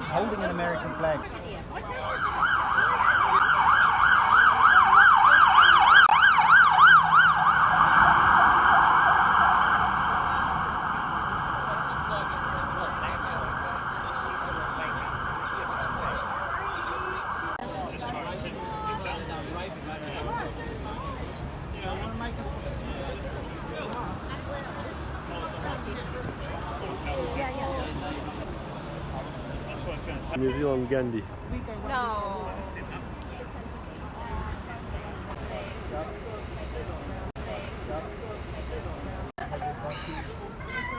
holding an American flag. New Zealand Gandhi. No.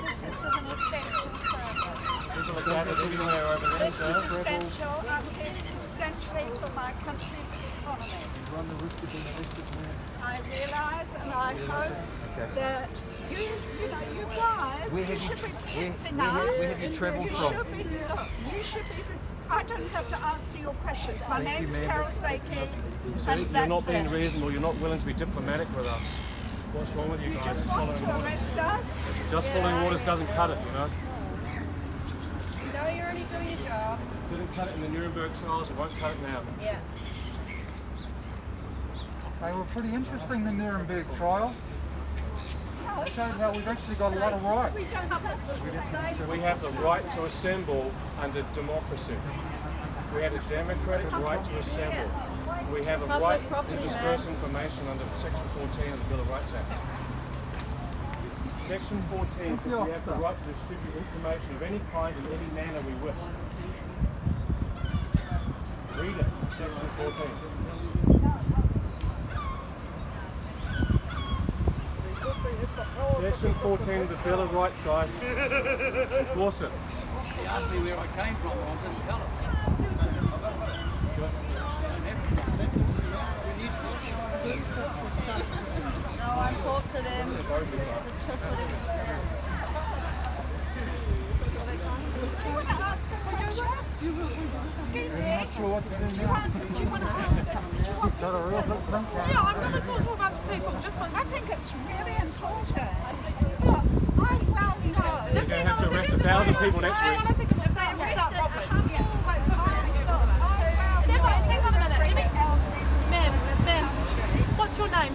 This is an essential service. People are gathered everywhere over there, This is essential. I'm here essentially for my country's economy. Run the risk of being arrested now. I realise and I hope that you guys, you should be protecting us. Where have you travelled from? You should be. I don't have to answer your questions. My name is Carol Seiki. You're not being reasonable, you're not willing to be diplomatic with us. What's wrong with you guys? Just want to arrest us? Just following orders doesn't cut it, you know? No, you're only doing your job. Didn't cut it in the Nuremberg trials, it won't cut it now. Yeah. They were pretty interesting, the Nuremberg trials. It showed how we've actually got a lot of rights. We don't have that. We have the right to assemble under democracy. We have a democratic right to assemble. We have a right to disperse information under Section 14 of the Bill of Rights Act. Section 14 says we have the right to distribute information of any kind in any manner we wish. Read it, Section 14. Section 14 of the Bill of Rights, guys. Enforce it. He asked me where I came from, I didn't tell him. No, I talked to them. Just whatever you said. Do you want to ask a question? Excuse me. I'm not sure what to do Do now. you want to ask Got a real big think tank. Yeah, I'm going to talk to a bunch of people. Just one. I think it's really important. Look, I well know. You're going to have to arrest 1,000 people next Hang on a week. second. Just start properly. Hang on a minute. Ma'am, what's your name?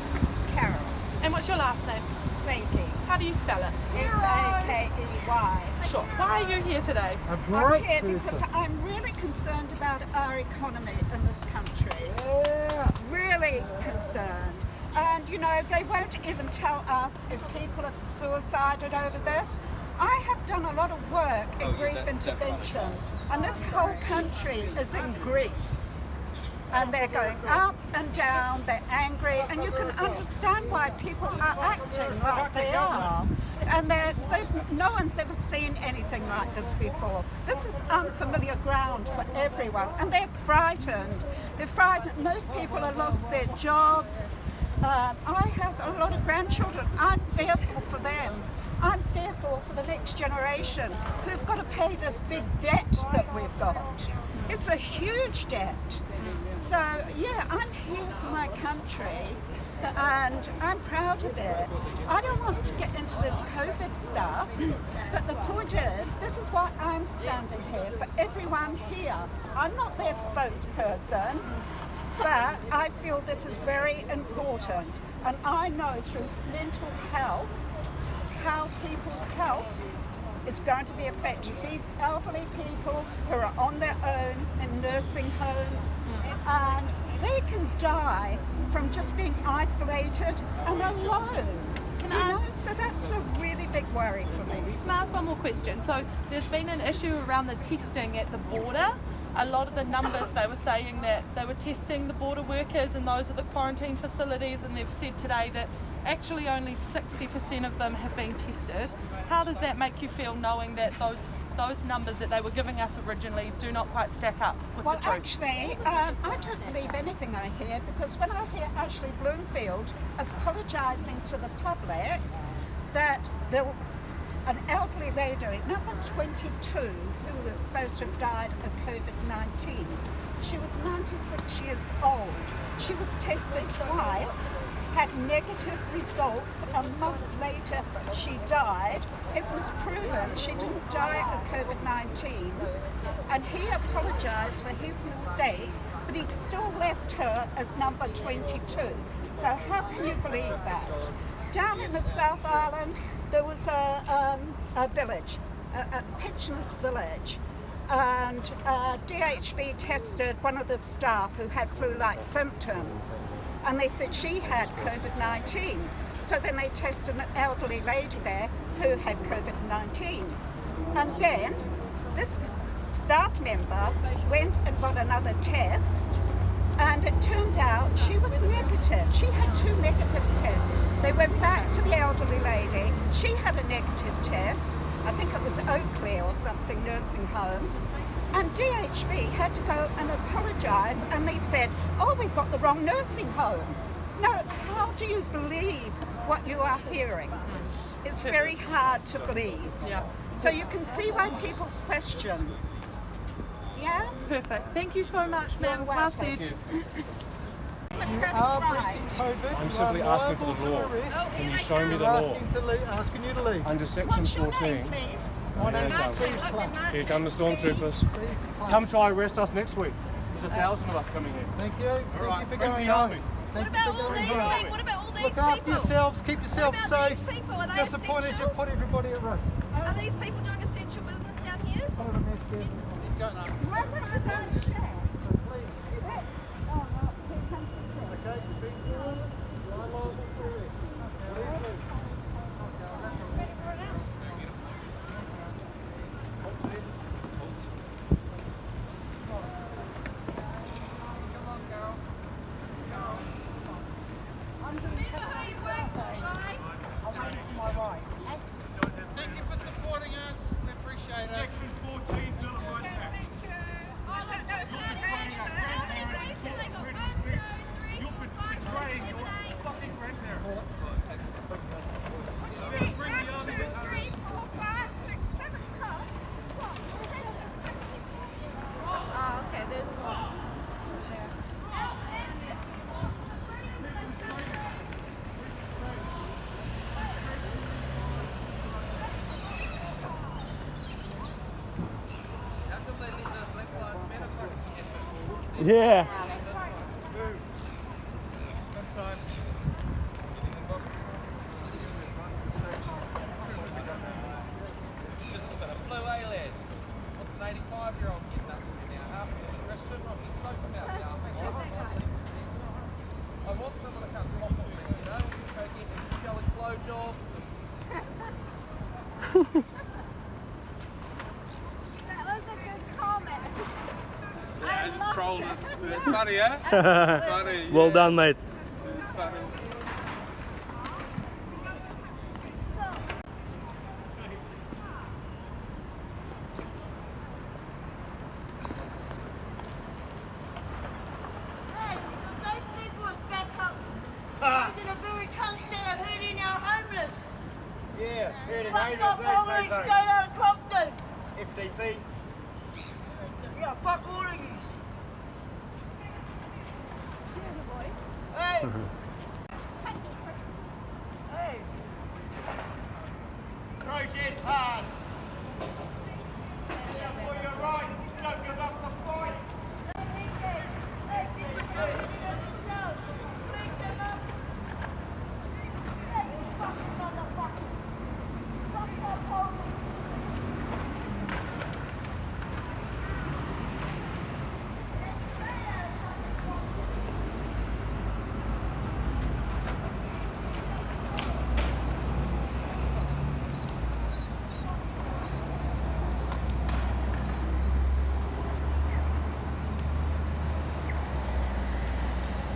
Carol And what's your last name? Seiki. How do you spell it? S-A-K-E-Y. Sure. Why are you here today? A I'm great here person. because I'm really concerned about our economy in this country. Really concerned. And you know, they won't even tell us if people have suicided over this. I have done a lot of work in grief intervention, and this whole country is in grief. And they're going up and down, they're angry, and you can understand why people are acting like they are. And no one's ever seen anything like this before. This is unfamiliar ground for everyone, and they're frightened. They're frightened. Most people have lost their jobs. I have a lot of grandchildren. I'm fearful for them. I'm fearful for the next generation who've got to pay this big debt that we've got. It's a huge debt. So yeah, I'm here for my country and I'm proud of it. I don't want to get into this COVID stuff, but the point is, this is why I'm standing here, for everyone here. I'm not their spokesperson, but I feel this is very important. And I know through mental health, how people's health is going to be affected. These elderly people who are on their own in nursing homes, and they can die from just being isolated and alone. So that's a really big worry for me. Can I ask one more question? So there's been an issue around the testing at the border. A lot of the numbers, they were saying that they were testing the border workers and those at the quarantine facilities, and they've said today that actually only 60% of them have been tested. How does that make you feel, knowing that those numbers that they were giving us originally do not quite stack up with the truth? Well, actually, I don't believe anything I hear, because when I hear Ashley Bloomfield apologising to the public that an elderly lady, number 22, who was supposed to have died of COVID-19, she was 96 years old. She was tested twice, had negative results. A month later, she died. It was proven she didn't die of COVID-19. And and he apologised for his mistake, but he still left her as number 22. So how can you believe that? Down in the South Island, there was a village, a pensioners village, and DHB tested one of the staff who had flu-like symptoms, and they said she had COVID-19. So then they tested an elderly lady there who had COVID-19. And then this staff member went and got another test, and it turned out she was negative. She had 2 negative tests. They went back to the elderly lady. She had a negative test. I think it was Oakley or something, nursing home. And DHB had to go and apologise, and they said, oh, we've got the wrong nursing home. No, how do you believe what you are hearing? It's very hard to believe. Yeah. So you can see why people question. Yeah? Perfect. Thank you so much, ma'am. You're Well welcome. said. You are breaching COVID. I'm You simply are asking for liable the law. to arrest. Can you show me the We're law? asking you to leave. Under section What's your 14. name, please? My name's Yeah, Steve Clark. Here come the stormtroopers. Steve Clark. Come try arrest us next week. There's 1,000 of us coming here. Thank you. Thank you for bring going the home. army. Thank What you about for all going these home. people? What about all these Look people? after yourselves. Keep yourselves What about safe. these people? Are they Disappointed you essential? put everybody at risk. Are these people doing essential business down here? Put it in there, Steve. Why don't I go and check? Please. Oh, no, here comes the check. Okay, you've been warned. You are liable for arrest. Please leave. Remember who you work for, guys. Thank you for supporting us. We appreciate it. Section 14 Bill of Rights Act. Oh, look, no, how many days have they got? 1, 2, 3, You're 4, 5, 6, betraying 7, your 8. fucking grandparents. What do you mean? 1, 2, 3, 4, 5, 6, 7 cops? What? The rest is 74. Oh, okay, there's one. Yeah. Just a bit of flu, eh, lads? What's an 85-year-old getting up to now? Half of them Christian, I'm just stoked about that. I want someone to come pop on me, you know? Go get angelic blowjobs and... That was a good comment. Yeah, I just trolled it. It's funny, eh? It's funny. Well yeah. done, mate. It's funny. Hey, those people are back up. They're in a very country that are hurting our homeless. Yeah, hurting Fuck off, homeless, straight out of Compton. FTP. Yeah, fuck all of you. Hey. Hey. Protest hard. For your right, don't give up the fight. Hey, keep it going. Wake them up. Hey, you fucking motherfucker. Fuck off, homeless.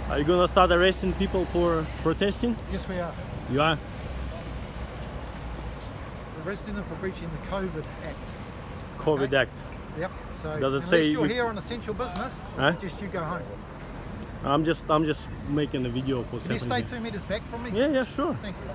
Are you gonna start arresting people for protesting? Yes, we are. You are? We're arresting them for breaching the COVID Act. COVID Okay. Act. Yep. So Does it unless say you're you- here on essential business, I Huh? suggest you go home. I'm just making a video for Can you stay Stephanie. 2 meters back from me? Yeah, yeah, sure. Thank you.